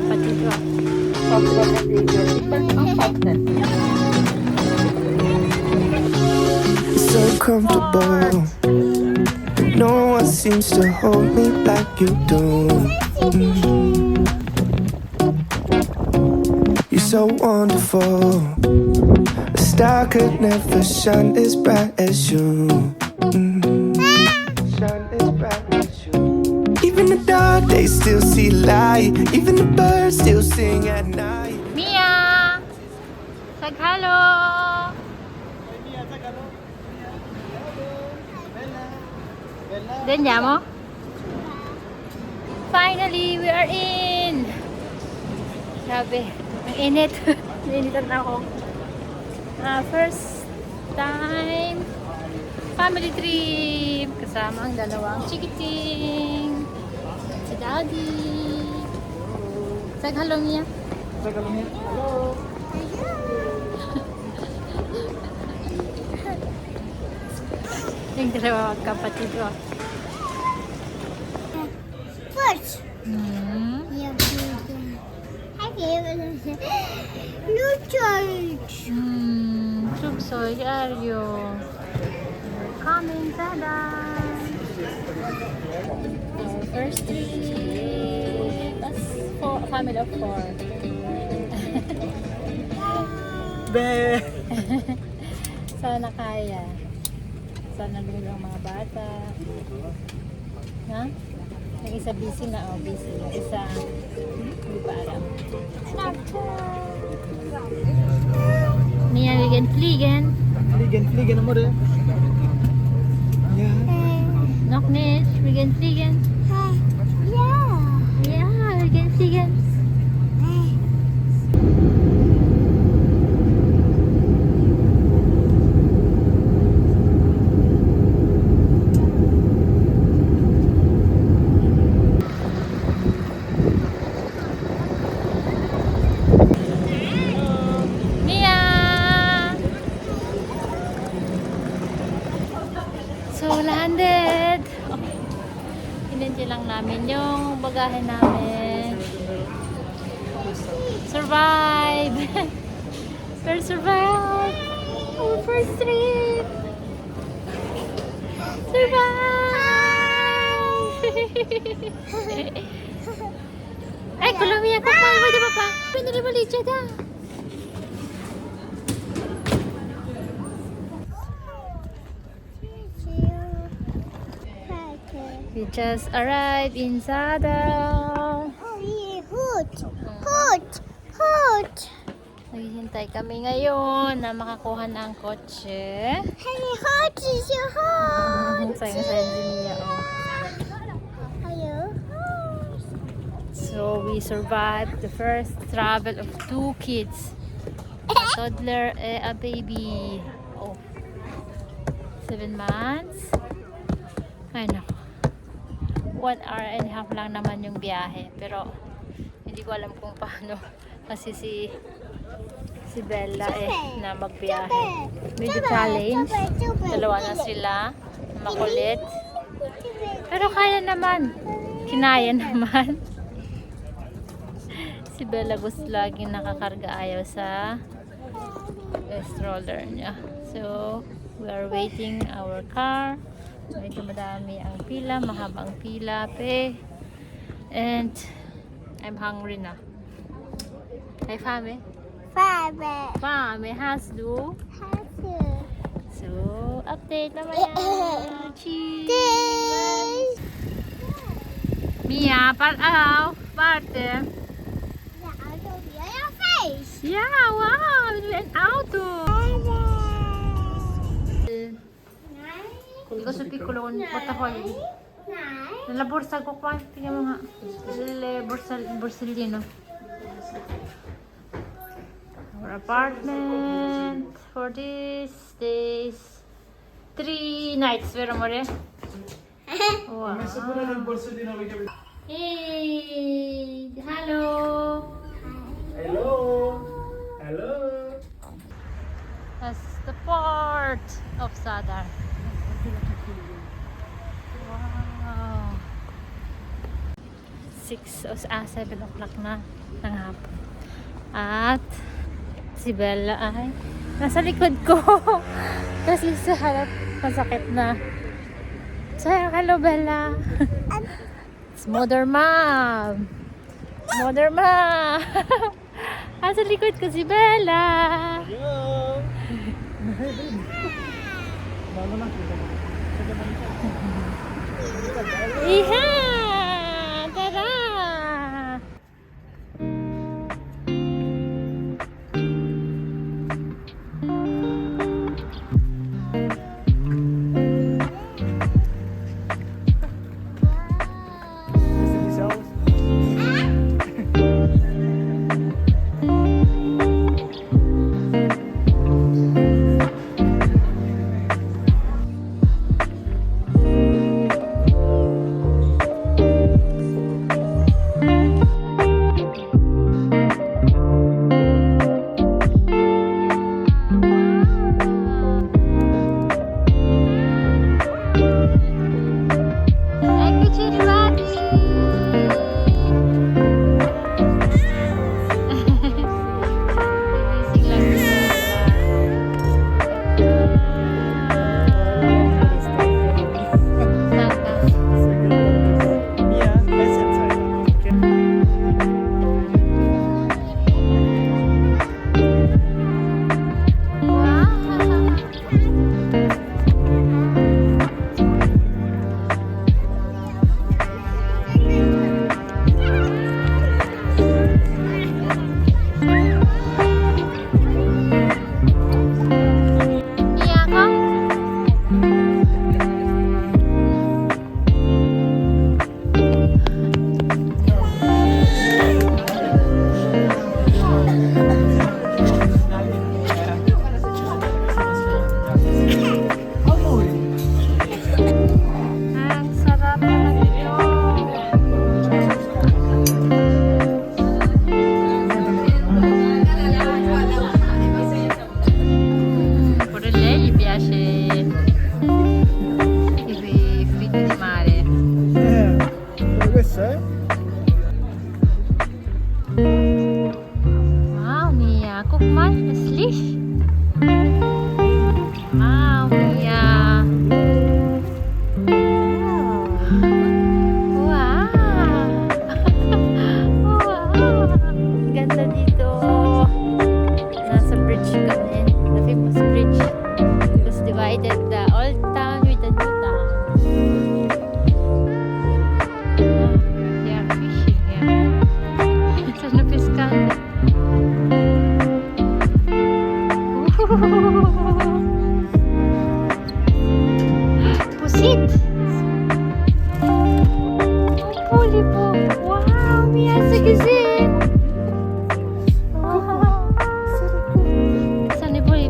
kapatid ko. So comfortable. No one seems to hold me like you do. You're so wonderful. A star could never shine as bright as you. Shine as bright as you. Even the dark days still see light. Even the birds still sing at night. Mia! Sag hello! Then mo? Finally, we are in! Grabe, ang init. Nainitan ako. First time family trip kasama ang dalawang chikiting. Si Daddy. Sag hello niya. Hello. Yung dalawang kapatid ko. First. No church. Soy Aryo. We're coming, Dada. First trip. That's for a family of 4. Be. Sana kaya. Sana lulo ang mga bata. Ha? Yung isa busy na, busy. Yung isa, hindi pa alam. Mia, we can fliegen. Fliegen mo rin. Yeah. Nog nicht, we can fliegen. Yeah. Ja, we can fliegen. So, landed! Oh, hinintay lang namin yung bagahe namin. Survive! We're survive! Our first trip! Survive! Ay, Colombia! Kumpal mo, di ba pa? Pinili mo licha da! We just arrived in Sadao. Oh, yeah. Hoot. Naghihintay kami ngayon na makakuha ng kotse. Hey, hoot is your hoot. Sayang-sayang si Mia, oh. Hello. So, we survived the first travel of 2 kids. A toddler, a baby. Oh. 7 months. Ay, naku. 1 hour and a half lang naman yung biyahe. Pero, hindi ko alam kung paano. Kasi si Bella na magbiyahe. Medyo challenge. Dalawa na sila. Makulit. Pero kaya naman. Kinaya naman. Si Bella gusto laging nakakarga, ayaw sa stroller niya. So, we are waiting our car. Medyo madami ang pila, mahaba ang pila, and I'm hungry na. Hey, Fame? Fame has do. So, update naman yan. Cheese! Mia, parte. Yeah, wow! An auto! Ikaw sa pikulon, portafolio. Nalaborsa ko kwa, tingnan mo nga. Borsalino. Our apartment for this days. 3 nights, pero mo rin. Wow. Hey! Hello! Hello. That's the port of Sadar. Wow. 6 o 7 o'clock na ng hapon. At si Bella ay nasa likod ko. Kasi sa harap masakit na. So, hello Bella. It's Mother Mom. Mother Mom. Nasa likod ko si Bella. Iha! Tara! Wow, Mia. Guck mal, das Licht. Wow, Mia. Wow. Wow. Ganda dito. Nasa bridge kami. The famous bridge. It was divided the old town with the new town. They are fishing here. Sono pescando. Pusit! Puli po! Wow! Mia sa gisin! Wow! Saan ni Puli?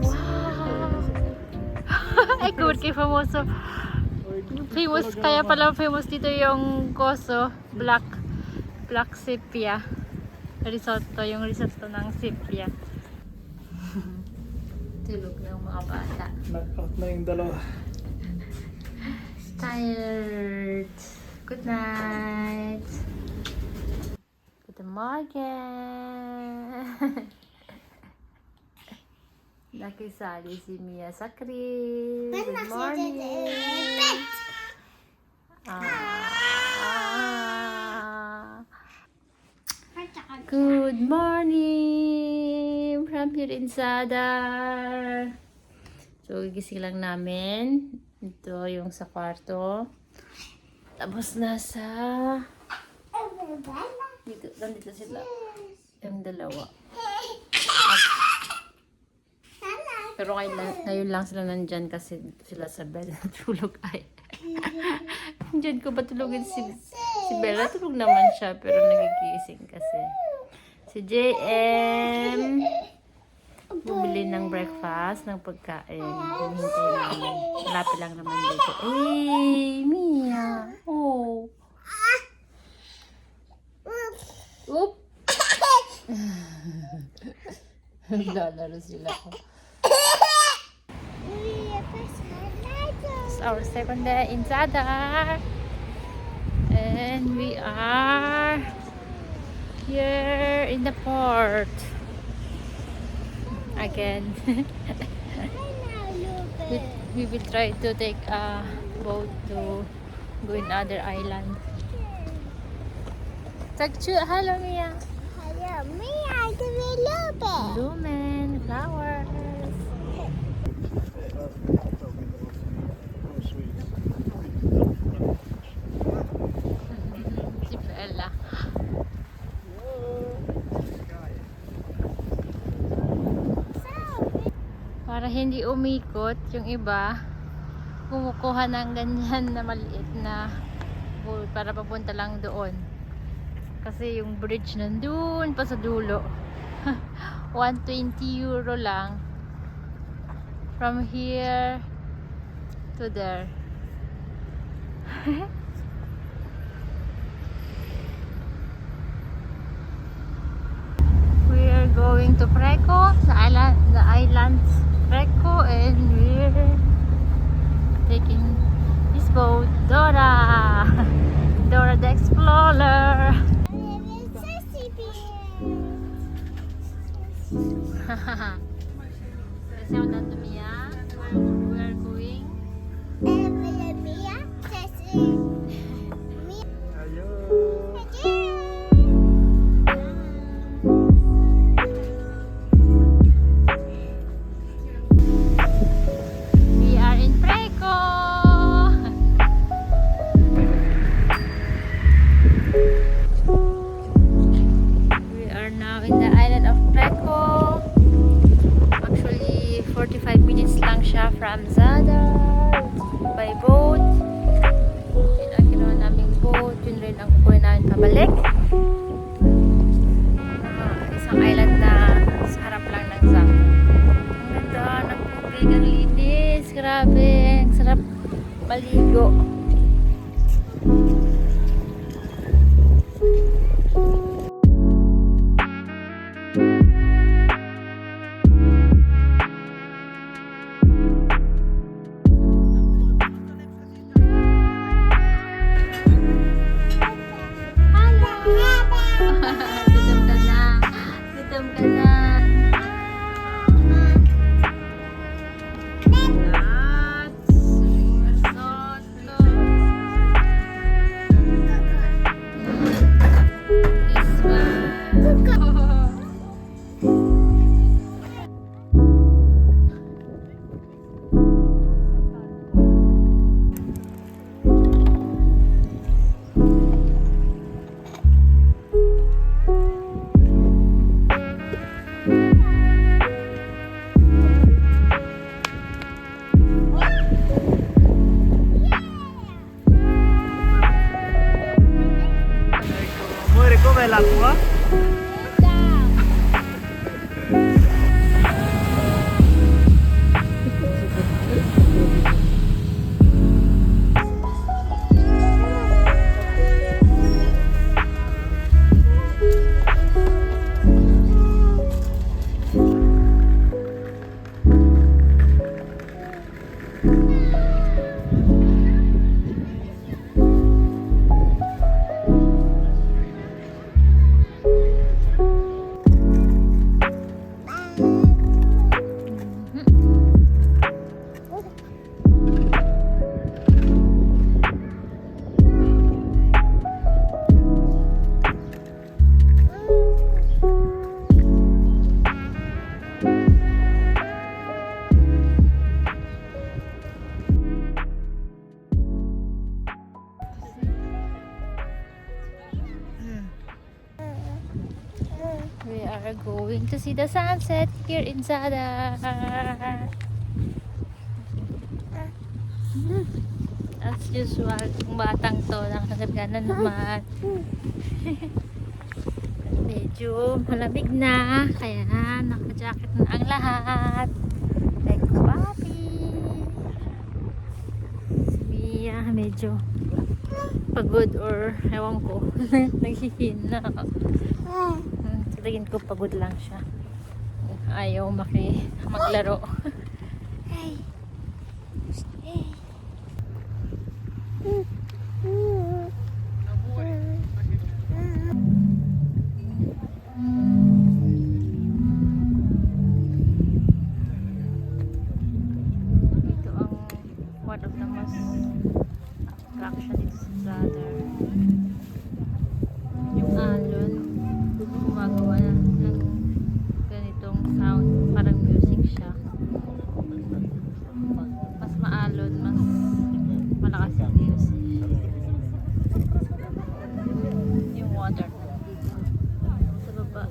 Wow! Ay, good kay famoso. Famous, kaya pala famous dito yung Goso, black sepia risotto, yung risotto ng sepia. Tulog ng mga bata. Knock-out na yung dalawa. Tired. Good night. Good morning. Nakisali si Mia sa crib. Good morning. Good morning from Pirinsada. So, gigising lang namin. Ito yung sa kwarto. Tapos nasa dito, nandito sila. Yung dalawa. Pero ngayon lang sila nandyan kasi sila sa bed. Tulog ay. Diyan ko ba tulogin si Bella? Tulog naman siya pero nagigising kasi. Si JM bumili ng breakfast, ng pagkain. Hinihintay namin. Malapit lang naman dito. Eh, Mia. Oh. Oop. Naglalaro sila. our second day in Zadar. And we are here in the port. Again. we will try to take a boat to go in other island. Hello, Mia. Hello, me, I do a little bit. Lumen, flowers. Si Bella. Para hindi umikot yung iba, kumukuha ng ganyan na maliit na boat para papunta lang doon. Kasi yung bridge nandun pa sa dulo. 120 euro lang from here to there. We are going to Preco, the islands Preco, and we're taking this boat, Dora. Dora the Explorer. Kasi ang Mia, we are going. We are in Preco. We are now in the island of Preco. Actually, 45 minutes lang siya from Zadar by boat. Yun ang ginawa naming boat. Yun rin ang kukunin namin pabalik. Isang island na sa harap lang ng Zam. Ang ganda ng tubig, ang linis. Grabe, ang sarap maligo. Gutom ka na. Gutom ka na. Nuts. Risotto. This one. Amore, com'è l'acqua? We are going to see the sunset here in Zadar. As usual, yung batang to, nakasagana naman. Medyo malamig na, kaya naka-jacket na ang lahat. Like papi. Si Mia, medyo pagod or ewan ko, naghihina. Sa tingin ko pagod lang siya. Ayaw maglaro. Tapos, fraction is brother. Yung alon, gumagawa na ng ganitong sound. Parang music siya. Mas maalon, mas malakas yung music. Yung water. Sa baba.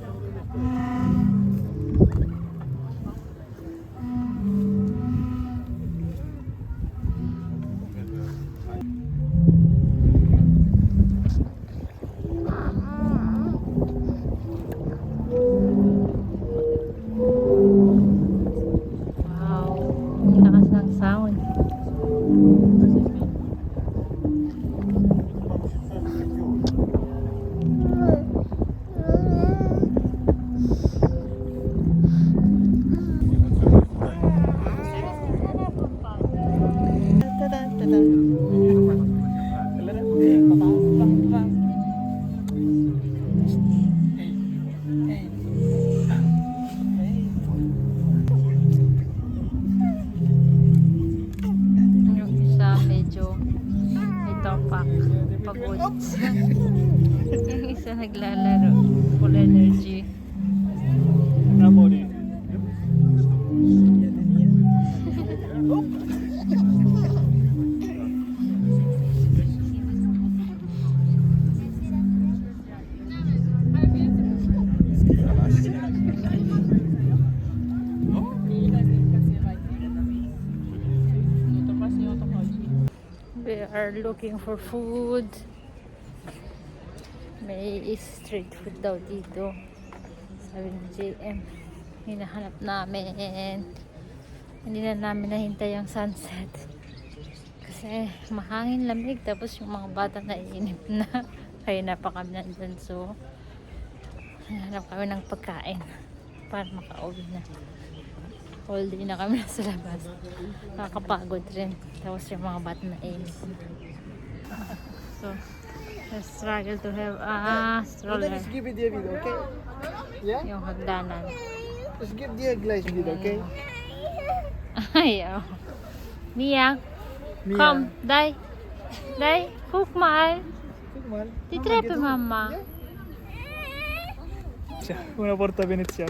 Wow, ang lakas ng sound. Yung isa medyo ito pagod. Yung isa naglalaro, full energy. We are looking for food. May street food daw dito. Sabi ni JM. Hinahanap namin. Hindi na namin nahintay ang sunset. Kasi mahangin, lamig. Tapos yung mga bata naiinip na. Kaya na pa kami nandun. So, hanap kami ng pagkain para makauwi na. All day na kami nasa labas. Nakakapagod rin. Tapos yung mga bata na inip. So, let's struggle to have a stroller. Just give it the video, okay? Yeah? Yung hagdanan. Just give the glass video, okay? Ayaw. Mia, come. Dai. Dai, hook mal. Come on. Ti trepe mamma. Una porta a Venezia.